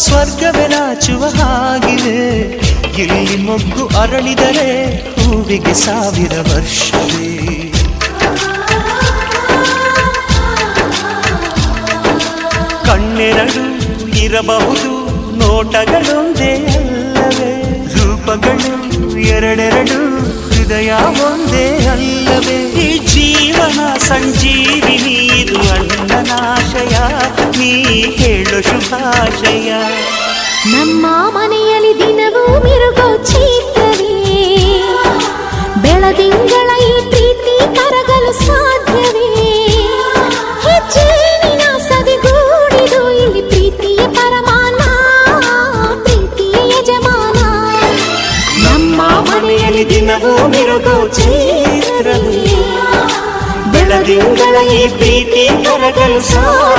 ಸ್ವರ್ಗವೇ ನಾಚುವ ಹಾಗಿದೆ. ಇಲ್ಲಿ ಮೊಗ್ಗು ಅರಳಿದರೆ ಹೂವಿಗೆ 1000 ವರ್ಷವೇ. ಕಣ್ಣೆರಡು ಇರಬಹುದು, ನೋಟಗಳೊಂದೇ ಅಲ್ಲವೇ? ರೂಪಗಳು ಎರಡೆರಡು, ಹೃದಯ ಒಂದೇ ಅಲ್ಲವೇ? ಈ ಜೀವನ ಸಂಜೀವಿನಿ, ಇದು ಅಣ್ಣನಾಶಯ, ನೀ ಹೇಳು ಶುಭಾಶಯ. ನಮ್ಮ ಮನೆಯಲ್ಲಿ ದಿನವೂ ಮಿರುಗೋ ಚೈತ್ರವೇ, ಬೆಳದಿಂಗಳ ಈ ಪ್ರೀತಿ ಕರಗಲು ಸಾಧ್ಯವೇ? ಹೆಜ್ಜೆನಿನ ಸವಿಗೂಡಿದು ಇಲ್ಲಿ ಪ್ರೀತಿಯ ಪರಮಾನ, ಪ್ರೀತಿಯ ಯಜಮಾನ. ನಮ್ಮ ಮನೆಯಲ್ಲಿ ದಿನವೂ ಮಿರುಗೋ ಚೈತ್ರವೇ, ಬೆಳದಿಂಗಳ ಈ ಪ್ರೀತಿ ಕರಗಲು ಸಾಧ್ಯವೇ?